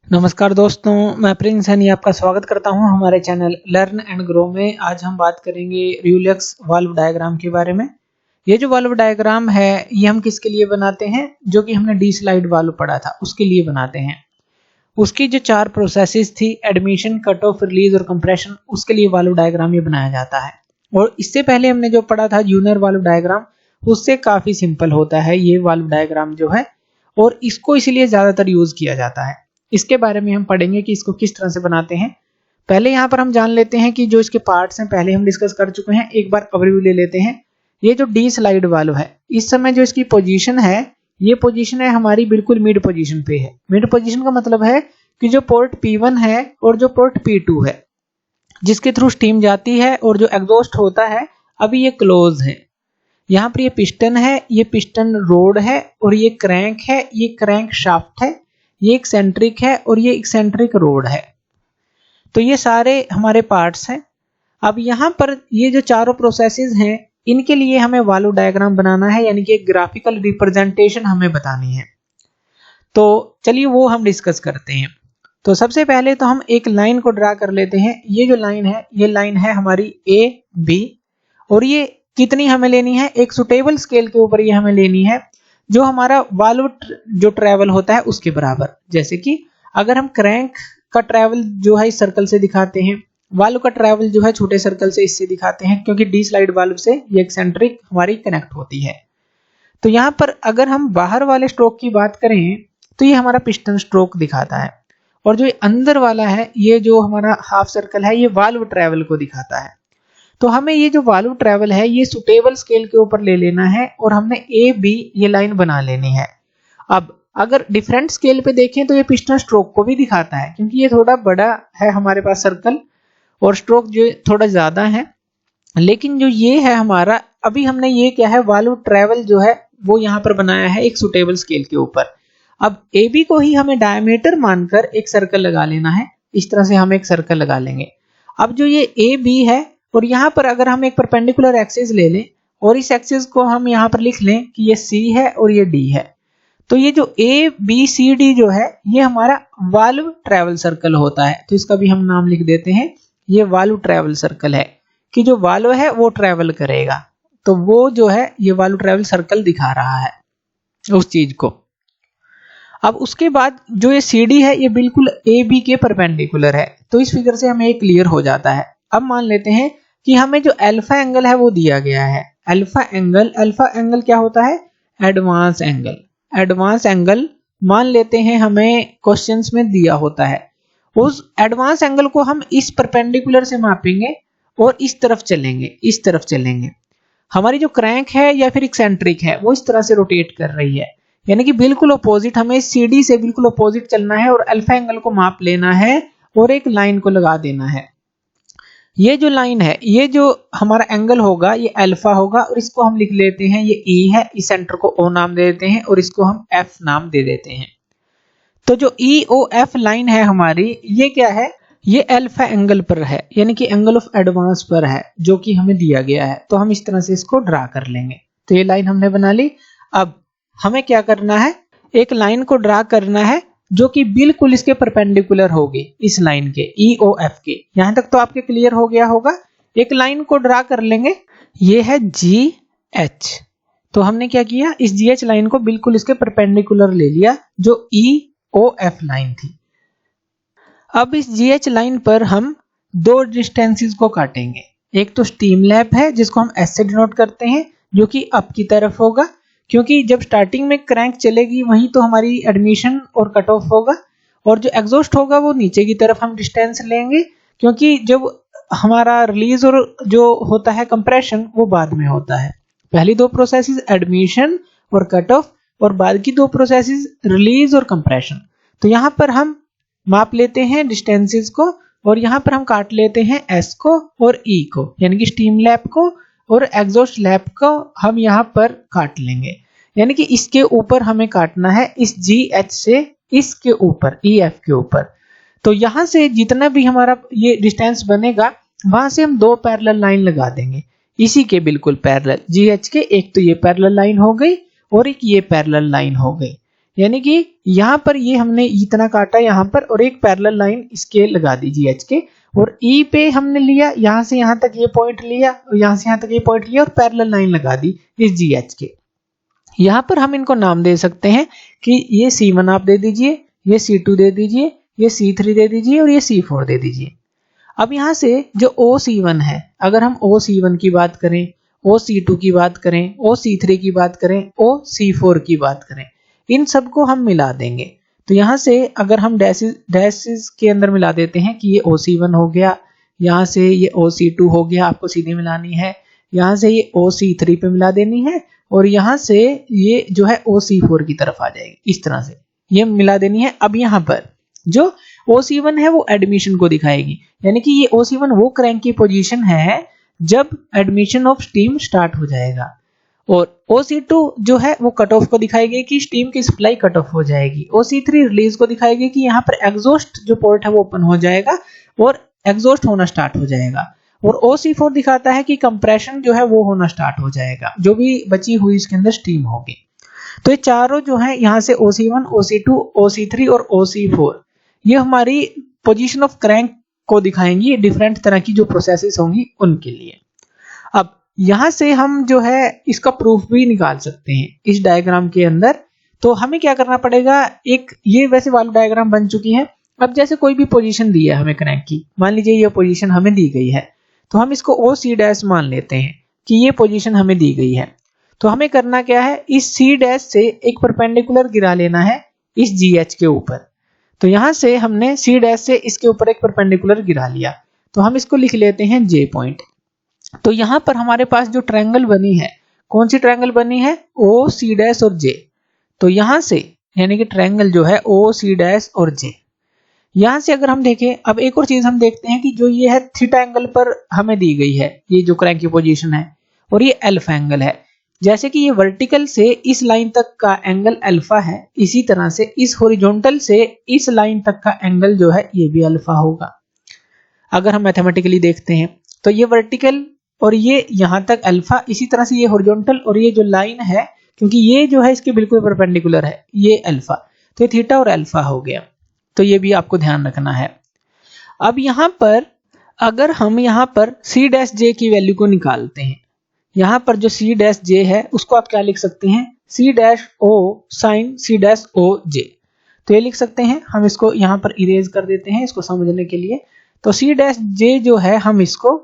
नमस्कार दोस्तों, मैं प्रिंस सैनी आपका स्वागत करता हूं हमारे चैनल लर्न एंड ग्रो में। आज हम बात करेंगे रियुलेक्स वाल्व डायग्राम के बारे में। ये जो वाल्व डायग्राम है ये हम किसके लिए बनाते हैं, जो कि हमने डी स्लाइड वाल्व पढ़ा था उसके लिए बनाते हैं। उसकी जो 4 प्रोसेसेस थी, एडमिशन, कट ऑफ, रिलीज और कंप्रेशन, उसके लिए वाल्व डायग्राम ये बनाया जाता है। और इससे पहले हमने जो पढ़ा था जूनियर वाल्व डायग्राम, उससे काफी सिंपल होता है ये वाल्व डायग्राम जो है, और इसको इसलिए ज्यादातर यूज किया जाता है। इसके बारे में हम पढ़ेंगे कि इसको किस तरह से बनाते हैं। पहले यहाँ पर हम जान लेते हैं कि जो इसके पार्ट्स हैं पहले हम डिस्कस कर चुके हैं, एक बार ओवरव्यू ले लेते हैं। ये जो डी स्लाइड वाल्व है, इस समय जो इसकी पोजीशन है, ये पोजीशन है हमारी बिल्कुल मिड पोजीशन पे है। मिड पोजीशन का मतलब है कि जो पोर्ट P1 है और जो पोर्ट P2 है, जिसके थ्रू स्टीम जाती है और जो एग्जॉस्ट होता है, अभी ये क्लोज है। यहाँ पर ये पिस्टन है, ये पिस्टन रोड है, और ये क्रैंक है, ये क्रैंक शाफ्ट है, ये एक्सेंट्रिक है और ये एक्सेंट्रिक रोड है। तो ये सारे हमारे पार्ट्स हैं। अब यहाँ पर ये जो चारों प्रोसेसेस हैं, इनके लिए हमें वाल्व डायग्राम बनाना है, यानी कि एक ग्राफिकल रिप्रेजेंटेशन हमें बतानी है। तो चलिए वो हम डिस्कस करते हैं। तो सबसे पहले तो हम एक लाइन को ड्रा कर लेते हैं। ये जो लाइन है, ये लाइन है हमारी AB, और ये कितनी हमें लेनी है, एक सुटेबल स्केल के ऊपर ये हमें लेनी है, जो हमारा वाल्व जो ट्रेवल होता है उसके बराबर। जैसे कि अगर हम क्रैंक का ट्रेवल जो है इस सर्कल से दिखाते हैं, वाल्व का ट्रेवल जो है छोटे सर्कल से इससे दिखाते हैं, क्योंकि डी स्लाइड वाल्व से ये एक्सेंट्रिक हमारी कनेक्ट होती है। तो यहाँ पर अगर हम बाहर वाले स्ट्रोक की बात करें तो ये हमारा पिस्टन स्ट्रोक दिखाता है, और जो अंदर वाला है, ये जो हमारा हाफ सर्कल है, ये वाल्व ट्रेवल को दिखाता है। तो हमें ये जो वाल्व ट्रेवल है ये सुटेबल स्केल के ऊपर ले लेना है, और हमने AB ये लाइन बना लेनी है। अब अगर डिफरेंट स्केल पे देखें तो ये पिस्टन स्ट्रोक को भी दिखाता है, क्योंकि ये थोड़ा बड़ा है हमारे पास सर्कल, और स्ट्रोक जो थोड़ा ज्यादा है। लेकिन जो ये है हमारा, अभी हमने ये क्या है, वाल्व ट्रेवल जो है वो यहाँ पर बनाया है एक सुटेबल स्केल के ऊपर। अब AB को ही हमें डायमीटर मानकर एक सर्कल लगा लेना है। इस तरह से हम एक सर्कल लगा लेंगे। अब जो ये AB है, और यहाँ पर अगर हम एक परपेंडिकुलर एक्सिस ले लें और इस एक्सिस को हम यहाँ पर लिख लें कि ये C है और ये D है, तो ये जो ABCD जो है ये हमारा वाल्व ट्रेवल सर्कल होता है। तो इसका भी हम नाम लिख देते हैं, ये वाल्व ट्रेवल सर्कल है, कि जो वाल्व है वो ट्रेवल करेगा। तो वो जो है ये वाल्व ट्रेवल सर्कल दिखा रहा है उस चीज को। अब उसके बाद जो ये CD है ये बिल्कुल AB के परपेंडिकुलर है। तो इस फिगर से हमें ये क्लियर हो जाता है। अब मान लेते हैं कि हमें जो अल्फा एंगल है वो दिया गया है। अल्फा एंगल क्या होता है, एडवांस एंगल। एडवांस एंगल मान लेते हैं हमें क्वेश्चंस में दिया होता है। उस एडवांस एंगल को हम इस परपेंडिकुलर से मापेंगे और इस तरफ चलेंगे। हमारी जो क्रैंक है या फिर एक्सेंट्रिक है वो इस तरह से रोटेट कर रही है, यानी कि बिल्कुल अपोजिट, हमें CD से बिल्कुल अपोजिट चलना है और अल्फा एंगल को माप लेना है और एक लाइन को लगा देना है। ये जो लाइन है, ये जो हमारा एंगल होगा ये अल्फा होगा, और इसको हम लिख लेते हैं, ये E है, इस सेंटर को O नाम दे देते हैं और इसको हम F नाम दे देते हैं। तो जो EOF लाइन है हमारी, ये क्या है, ये अल्फा एंगल पर है, यानी कि एंगल ऑफ एडवांस पर है, जो कि हमें दिया गया है। तो हम इस तरह से इसको ड्रा कर लेंगे। तो ये लाइन हमने बना ली। अब हमें क्या करना है, एक लाइन को ड्रा करना है जो कि बिल्कुल इसके परपेंडिकुलर होगी, इस लाइन के EOF के। यहां तक तो आपके क्लियर हो गया होगा। एक लाइन को ड्रा कर लेंगे, ये है GH। तो हमने क्या किया, इस GH लाइन को बिल्कुल इसके परपेंडिकुलर ले लिया, जो EOF लाइन थी। अब इस GH लाइन पर हम 2 डिस्टेंसेस को काटेंगे। एक तो स्टीम लैप है, जिसको हम S से डिनोट करते हैं, जो कि अप की तरफ होगा, क्योंकि जब स्टार्टिंग में क्रैंक चलेगी वहीं तो हमारी एडमिशन और कट ऑफ होगा, और जो एग्जॉस्ट होगा वो नीचे की तरफ हम डिस्टेंस लेंगे, क्योंकि जब हमारा रिलीज और जो होता है कंप्रेशन वो बाद में होता है। पहली 2 प्रोसेसेस एडमिशन और कट ऑफ, और बाद की 2 प्रोसेसेस रिलीज और कंप्रेशन। तो यहाँ पर हम माप लेते हैं डिस्टेंसेस को, और यहाँ पर हम काट लेते हैं S को और E को, यानी कि स्टीम लैप को और एग्जॉस्ट लैप को हम यहाँ पर काट लेंगे। यानी कि इसके ऊपर हमें काटना है, इस GH से इसके ऊपर, EF के ऊपर। तो यहाँ से जितना भी हमारा ये डिस्टेंस बनेगा, वहां से हम 2 पैरेलल लाइन लगा देंगे, इसी के बिल्कुल पैरेलल। GH के एक तो ये पैरेलल लाइन हो गई और एक ये पैरेलल लाइन हो गई। यानी कि यहाँ पर ये हमने इतना काटा यहाँ पर और एक पैरेलल लाइन इसके लगा दी GH के, और E पे हमने लिया यहाँ से यहाँ तक ये पॉइंट लिया और यहाँ से यहाँ तक ये पॉइंट लिया और पैरेलल लाइन लगा दी इस GH के। यहाँ पर हम इनको नाम दे सकते हैं कि ये C1 आप दे दीजिए, ये C2 दे दीजिए, ये C3 दे दीजिए और ये C4 दे दीजिए। अब यहाँ से जो OC1 है, अगर हम OC1 की बात करें, OC2 की बात करें, OC3 की बात करें, OC4 की बात करें, इन सबको हम मिला देंगे। तो यहाँ से अगर हम डैशेस के अंदर मिला देते हैं कि ये OC1 हो गया, यहाँ से ये OC2 हो गया, आपको सीधी मिलानी है, यहाँ से ये OC3 पे मिला देनी है और यहाँ से ये जो है OC4 की तरफ आ जाएगी, इस तरह से ये मिला देनी है। अब यहाँ पर जो OC1 है वो एडमिशन को दिखाएगी, यानी कि ये OC1 वो क्रैंक की पोजीशन है जब एडमिशन ऑफ स्टीम स्टार्ट हो जाएगा, और OC2 जो है वो कट ऑफ को दिखाएगी कि स्टीम की सप्लाई कट ऑफ हो जाएगी। OC3 रिलीज को दिखाएगी कि यहाँ पर एग्जॉस्ट जो पोर्ट है वो ओपन हो जाएगा और एग्जॉस्ट होना स्टार्ट हो जाएगा, और OC4 दिखाता है कि कंप्रेशन जो है वो होना स्टार्ट हो जाएगा, जो भी बची हुई इसके अंदर स्टीम होगी। तो ये चारों जो है यहाँ से OC1, OC2, OC3 और OC4 ये हमारी पोजीशन ऑफ क्रैंक को दिखाएंगी, डिफरेंट तरह की जो प्रोसेसेस होंगी उनके लिए। अब यहाँ से हम जो है इसका प्रूफ भी निकाल सकते हैं इस डायग्राम के अंदर। तो हमें क्या करना पड़ेगा, एक ये वैसे वाल्व डायग्राम बन चुकी है। अब जैसे कोई भी पोजीशन दी है हमें क्रैंक की, मान लीजिए ये पोजीशन हमें दी गई है, तो हम इसको OC डैश मान लेते हैं कि ये पोजीशन हमें दी गई है। तो हमें करना क्या है, इस C डैश से एक परपेंडिकुलर गिरा लेना है इस GH के ऊपर। तो यहाँ से हमने C डैश से इसके ऊपर एक परपेंडिकुलर गिरा लिया, तो हम इसको लिख लेते हैं J पॉइंट। तो यहाँ पर हमारे पास जो ट्रायंगल बनी है, कौन सी ट्रायंगल बनी है, OC डैश और J। तो यहाँ से यानी कि ट्रायंगल जो है OC डैश और J, यहाँ से अगर हम देखें, अब एक और चीज हम देखते हैं कि जो ये है थीटा एंगल पर हमें दी गई है ये जो क्रैंक की पोजीशन है, और ये अल्फा एंगल है। जैसे कि ये वर्टिकल से इस लाइन तक का एंगल अल्फा है, इसी तरह से इस हॉरिजॉन्टल से इस लाइन तक का एंगल जो है ये भी अल्फा होगा। अगर हम मैथमेटिकली देखते हैं तो ये वर्टिकल और ये यहाँ तक अल्फा, इसी तरह से ये हॉरिजॉन्टल और ये जो लाइन है, क्योंकि ये जो है इसके बिल्कुल परपेंडिकुलर है, ये अल्फा, तो ये थीटा और अल्फा हो गया। तो ये भी आपको ध्यान रखना है। अब यहाँ पर अगर हम यहाँ पर C डैश J की वैल्यू को निकालते हैं, यहाँ पर जो C डैश J है उसको आप क्या लिख सकते हैं, C dash O sign C dash O J। तो ये लिख सकते हैं, हम इसको यहाँ पर इरेज कर देते हैं इसको समझने के लिए। तो C डैश J जो है हम इसको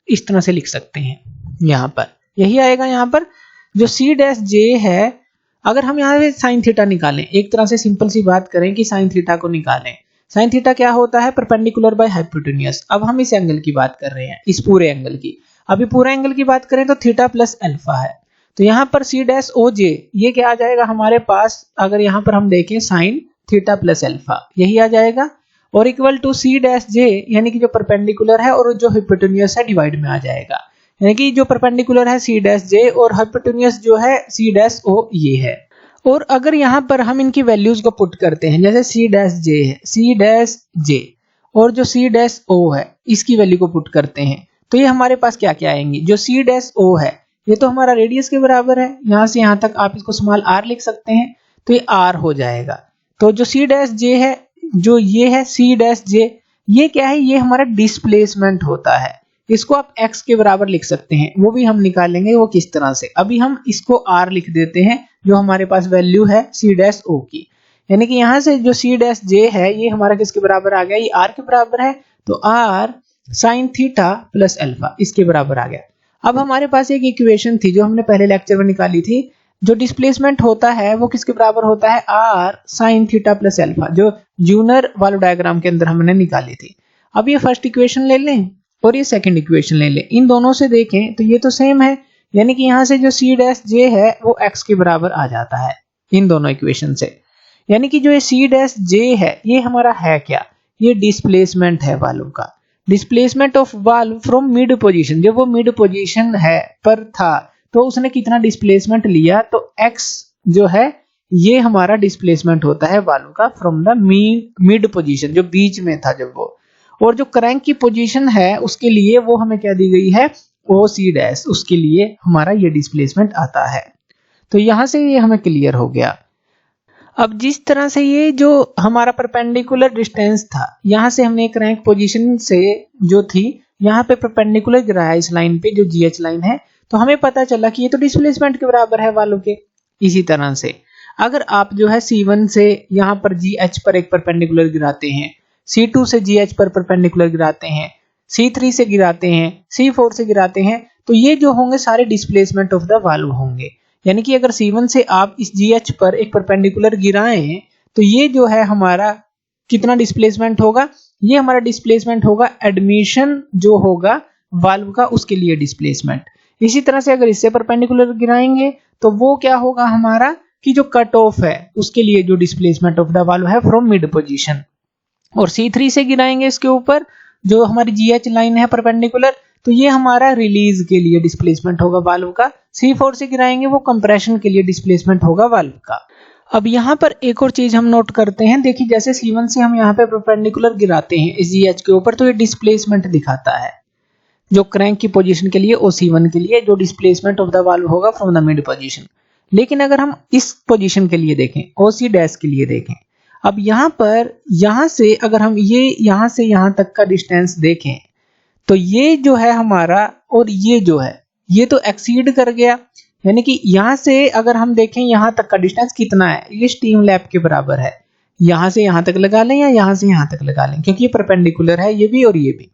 इस तरह से लिख सकते हैं, यहाँ पर यही आएगा। यहाँ पर जो C डैश J है, अगर हम यहाँ पे साइन थीटा निकालें, एक तरह से सिंपल सी बात करें कि साइन थीटा को निकालें, साइन थीटा क्या होता है, परपेंडिकुलर बाय हाइपोटेन्यूज। अब हम इस एंगल की बात कर रहे हैं, इस पूरे एंगल की। अभी पूरे एंगल की बात करें तो थीटा प्लस अल्फा है। तो यहाँ पर C डैश O J ये क्या आ जाएगा हमारे पास, अगर यहाँ पर हम देखें साइन थीटा प्लस अल्फा यही आ जाएगा, और equal to C dash J यानी कि जो परपेंडिकुलर है और जो हाइपोटेन्यूज है डिवाइड में आ जाएगा, यानी कि जो परपेंडिकुलर है C डैश J और हाइपोटेन्यूज जो है C डैश O ये है। और अगर यहाँ पर हम इनकी वैल्यूज को पुट करते हैं, जैसे C डैश J है, C डैश J और जो C डैश O है इसकी वैल्यू को पुट करते हैं, तो ये हमारे पास क्या क्या आएंगी। जो C डैश O है ये तो हमारा रेडियस के बराबर है, यहाँ से यहाँ तक आप इसको स्मॉल r लिख सकते हैं, तो ये r हो जाएगा। तो जो C डैश J है, जो ये है C डैश J, ये क्या है, ये हमारा डिस्प्लेसमेंट होता है, इसको आप x के बराबर लिख सकते हैं, वो भी हम निकालेंगे वो किस तरह से। अभी हम इसको r लिख देते हैं जो हमारे पास वैल्यू है C डैश O की, यानी कि यहाँ से जो C डैश J है ये हमारा किसके बराबर आ गया, ये r के बराबर है, तो r sine theta plus alpha इसके बराबर आ गया। अब हमारे पास एक इक्वेशन थी जो हमने पहले लेक्चर में निकाली थी, जो डिस्प्लेसमेंट होता है वो किसके बराबर होता है, r sine theta plus alpha, जो जूनर वाल्व डायग्राम के अंदर हमने निकाली थी। अब ये फर्स्ट इक्वेशन ले लें और ये सेकंड इक्वेशन ले लें, इन दोनों से देखें तो ये तो सेम है, यानी कि यहाँ से जो C डैश J है वो x के बराबर आ जाता है इन दोनों इक्वेशन से। यानी कि जो ये C डैश J है ये हमारा है क्या, ये डिस्प्लेसमेंट है वाल्व का, displacement of valve from mid position. जब वो मिड पोजीशन है पर था तो उसने कितना डिस्प्लेसमेंट लिया, तो x जो है ये हमारा डिस्प्लेसमेंट होता है वाल्व का फ्रॉम द मिड पोजीशन, जो बीच में था जब वो। और जो क्रैंक की पोजीशन है उसके लिए वो हमें क्या दी गई है, OC डैश, उसके लिए हमारा ये डिस्प्लेसमेंट आता है। तो यहां से ये हमें क्लियर हो गया। अब जिस तरह से ये जो हमारा परपेंडिकुलर डिस्टेंस था, यहाँ से हमने एक रैंक पोजीशन से जो थी यहाँ पे परपेंडिकुलर गिराया इस लाइन पे जो GH लाइन है, तो हमें पता चला कि ये तो डिस्प्लेसमेंट के बराबर है वाल्व के। इसी तरह से अगर आप जो है C1 से यहाँ पर GH पर एक परपेंडिकुलर गिराते हैं, C2 से GH पर परपेंडिकुलर गिराते हैं, C3 से गिराते हैं, C4 से गिराते हैं, तो ये जो होंगे सारे डिस्प्लेसमेंट ऑफ द वाल्व होंगे। यानी कि अगर C1 से आप इस GH पर एक परपेंडिकुलर गिराएं तो ये जो है हमारा कितना डिस्प्लेसमेंट होगा, ये हमारा डिस्प्लेसमेंट होगा एडमिशन जो होगा वाल्व का उसके लिए डिस्प्लेसमेंट। इसी तरह से अगर इससे परपेंडिकुलर गिराएंगे तो वो क्या होगा हमारा कि जो कट ऑफ है उसके लिए जो डिस्प्लेसमेंट ऑफ द वाल्व है फ्रॉम मिड पोजीशन। और C3 से गिराएंगे इसके ऊपर जो हमारी GH लाइन है परपेंडिकुलर, तो ये हमारा रिलीज के लिए डिस्प्लेसमेंट होगा वाल्व का। C4 से गिराएंगे वो कंप्रेशन के लिए डिस्प्लेसमेंट होगा वाल्व का। अब यहाँ पर एक और चीज हम नोट करते हैं, देखिए जैसे C1 से हम यहाँ पे परपेंडिकुलर गिराते हैं इस GH के ऊपर, तो ये डिस्प्लेसमेंट दिखाता है जो क्रैंक की पोजीशन के लिए OC1 के लिए जो डिस्प्लेसमेंट ऑफ द वाल्व होगा फ्रॉम द मिड पोजीशन। लेकिन अगर हम इस पोजीशन के लिए देखें, OC डैश के लिए देखें, अब यहाँ पर यहाँ से अगर हम ये यहाँ से यहाँ तक का डिस्टेंस देखें तो ये जो है हमारा और ये जो है ये तो एक्सीड कर गया। यानी कि यहाँ से अगर हम देखें यहाँ तक का डिस्टेंस कितना है, ये स्टीम लैप के बराबर है। यहाँ से यहाँ तक लगा लें या यहाँ से यहाँ तक लगा लें, क्योंकि ये परपेंडिकुलर है ये भी और ये भी।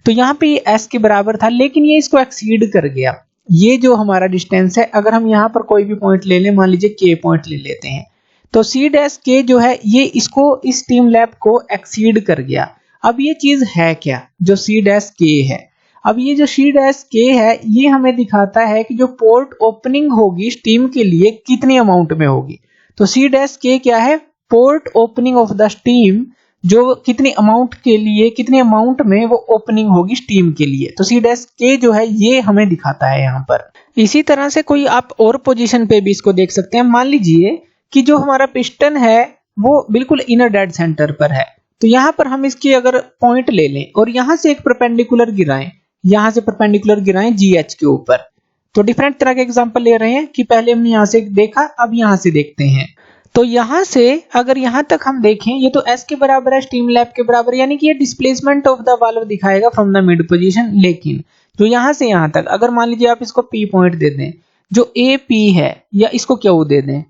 तो यहाँ पे ये S के बराबर था लेकिन ये इसको एक्सीड कर गया। ये जो हमारा डिस्टेंस है, अगर हम यहाँ पर कोई भी पॉइंट ले लें, मान लीजिए K पॉइंट ले लेते हैं, तो C डैश K जो है ये इसको इस स्टीम लैप को एक्सीड कर गया। अब ये चीज है क्या जो C डैश K है, अब ये जो C डैश K है ये हमें दिखाता है कि जो पोर्ट ओपनिंग होगी स्टीम के लिए कितनी अमाउंट में होगी। तो C डैश K क्या है, port opening of the steam, जो कितनी अमाउंट के लिए कितनी अमाउंट में वो ओपनिंग होगी स्टीम के लिए। तो C डैश K जो है ये हमें दिखाता है यहाँ पर। इसी तरह से कोई आप और पोजीशन पे भी इसको देख सकते हैं। मान लीजिए कि जो हमारा पिस्टन है वो बिल्कुल इनर डेड सेंटर पर है, तो यहाँ पर हम इसकी अगर पॉइंट ले लें और यहाँ से एक परपेंडिकुलर गिराएं, यहाँ से परपेंडिकुलर गिराएं GH के ऊपर, तो डिफरेंट तरह के एग्जांपल ले रहे हैं कि पहले हमने यहाँ से देखा अब यहाँ से देखते हैं। तो यहाँ से अगर यहाँ तक हम देखें ये तो S के बराबर है, स्टीम लैप के बराबर, यानी कि ये डिस्प्लेसमेंट ऑफ द वाल्व दिखाएगा फ्रॉम द मिड पोजीशन। लेकिन जो यहाँ से यहाँ तक अगर मान लीजिए आप इसको P पॉइंट दे दें, जो AP है, या इसको Q दे दें,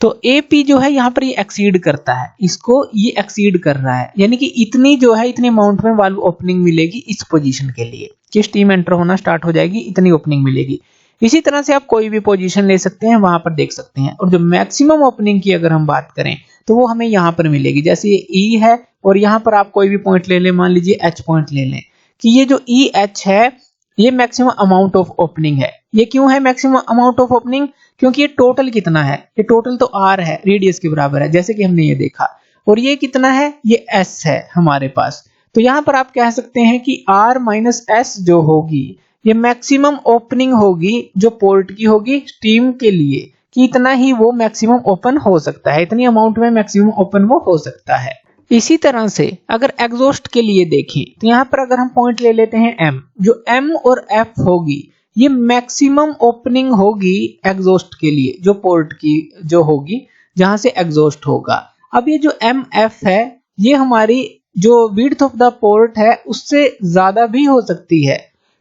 तो AP जो है यहाँ पर ये एक्सीड करता है, इसको ये एक्सीड कर रहा है, यानी कि इतनी जो है इतनी अमाउंट में वाल्व ओपनिंग मिलेगी इस पोजीशन के लिए कि स्टीम एंटर होना स्टार्ट हो जाएगी, इतनी ओपनिंग मिलेगी। इसी तरह से आप कोई भी पोजीशन ले सकते हैं, वहां पर देख सकते हैं। और जो मैक्सिमम ओपनिंग की अगर हम बात करें तो वो हमें यहाँ पर मिलेगी। जैसे ये E है और यहाँ पर आप कोई भी पॉइंट ले लें, मान लीजिए H पॉइंट ले लें, कि ये जो EH है ये मैक्सिमम अमाउंट ऑफ ओपनिंग है। ये क्यों है मैक्सिमम अमाउंट ऑफ ओपनिंग, क्योंकि ये टोटल कितना है, ये टोटल तो R है, रेडियस के बराबर है, जैसे कि हमने ये देखा। और ये कितना है, ये S है हमारे पास। तो यहाँ पर आप कह सकते हैं कि R माइनस S जो होगी ये मैक्सिमम ओपनिंग होगी जो पोर्ट की होगी स्टीम के लिए, कि इतना ही वो मैक्सिमम ओपन हो सकता है, इतनी अमाउंट में मैक्सिमम ओपन वो हो सकता है। इसी तरह से अगर एग्जॉस्ट के लिए देखें तो यहाँ पर अगर हम पॉइंट ले लेते हैं M, जो M और F होगी ये मैक्सिमम ओपनिंग होगी एग्जॉस्ट के लिए, जो पोर्ट की जो होगी जहां से एग्जॉस्ट होगा। अब ये जो MF है ये हमारी जो विड्थ ऑफ द पोर्ट है उससे ज्यादा भी हो सकती है,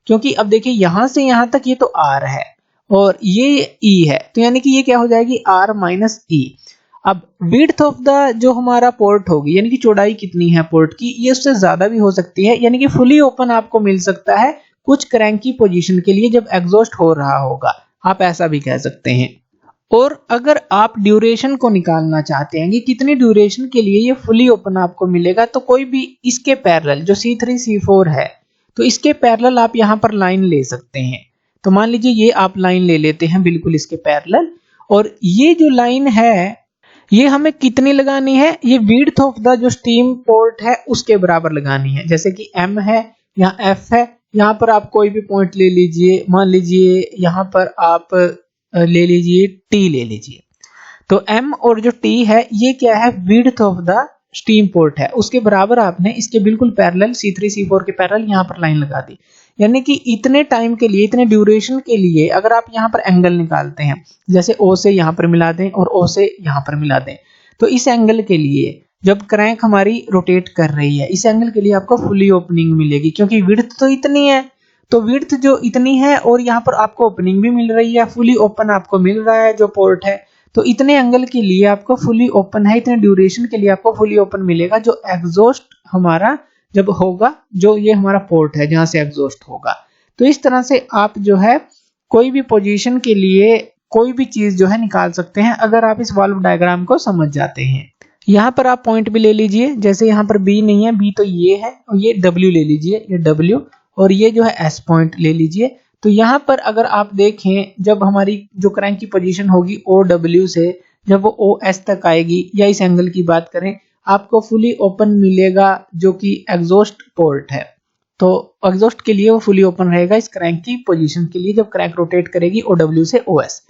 क्योंकि अब देखिए यहां से यहां तक ये तो R है और ये E है, तो यानी कि ये क्या हो जाएगी R माइनस E। अब विड्थ ऑफ द जो हमारा पोर्ट होगी, यानी कि चौड़ाई कितनी है पोर्ट की, ये उससे ज्यादा भी हो सकती है, यानी कि फुली ओपन आपको मिल सकता है कुछ क्रैंक की पोजीशन के लिए जब एग्जॉस्ट हो रहा होगा, आप ऐसा भी कह सकते हैं। और अगर आप ड्यूरेशन को निकालना चाहते हैं कि कितनी ड्यूरेशन के लिए ये फुली ओपन आपको मिलेगा, तो कोई भी इसके पैरेलल जो C3 C4 है तो इसके पैरेलल आप यहाँ पर लाइन ले सकते हैं। तो मान लीजिए ये आप लाइन ले लेते हैं बिल्कुल इसके पैरेलल, और ये जो लाइन है ये हमें कितनी लगानी है, ये विड्थ ऑफ द जो स्टीम पोर्ट है उसके बराबर लगानी है। जैसे कि M है, यहाँ F है, यहाँ पर आप कोई भी पॉइंट ले लीजिए, मान लीजिए यहाँ पर आप ले लीजिए T ले लीजिए। तो M और जो T है ये क्या है, width of the steam port है उसके बराबर आपने इसके बिल्कुल पैरेलल C3 C4 के पैरेलल यहाँ पर लाइन लगा दी। यानी कि इतने टाइम के लिए, इतने ड्यूरेशन के लिए अगर आप यहाँ पर एंगल निकालते हैं, जैसे O से यहाँ पर मिला दें और O से यहाँ पर मिला दें, तो इस एंगल के लिए जब क्रैंक हमारी रोटेट कर रही है, इस एंगल के लिए आपको फुली ओपनिंग मिलेगी, क्योंकि विड्थ तो इतनी है, तो विड्थ जो इतनी है और यहाँ पर आपको ओपनिंग भी मिल रही है, फुली ओपन आपको मिल रहा है जो पोर्ट है, तो इतने एंगल के लिए आपको फुली ओपन है, इतने ड्यूरेशन के लिए आपको फुली ओपन मिलेगा। जो एग्जॉस्ट हमारा जब होगा, जो ये हमारा पोर्ट है जहां से एग्जॉस्ट होगा। तो इस तरह से आप जो है कोई भी पोजीशन के लिए कोई भी चीज जो है निकाल सकते हैं, अगर आप इस वाल्व डायग्राम को समझ जाते हैं। यहाँ पर आप पॉइंट भी ले लीजिए, जैसे यहाँ पर बी नहीं है, बी तो ये है, और ये डब्ल्यू ले लीजिए, ये डब्ल्यू, और ये जो है एस पॉइंट ले लीजिए। तो यहाँ पर अगर आप देखें, जब हमारी जो क्रैंक की पोजीशन होगी ओ डब्ल्यू से जब वो ओ एस तक आएगी, या इस एंगल की बात करें, आपको फुली ओपन मिलेगा जो कि एग्जॉस्ट पोर्ट है। तो एग्जॉस्ट के लिए वो फुली ओपन रहेगा इस क्रैंक की पोजीशन के लिए जब क्रैंक रोटेट करेगी ओ डब्ल्यू से ओ एस।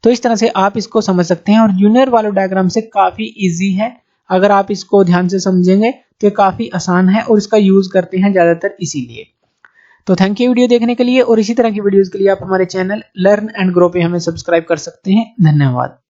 तो इस तरह से आप इसको समझ सकते हैं, और जूनियर वाल्व डायग्राम से काफी इजी है। अगर आप इसको ध्यान से समझेंगे तो काफी आसान है, और इसका यूज करते हैं ज्यादातर इसीलिए। तो थैंक यू वीडियो देखने के लिए, और इसी तरह की वीडियोस के लिए आप हमारे चैनल लर्न एंड ग्रो पे हमें सब्सक्राइब कर सकते हैं। धन्यवाद।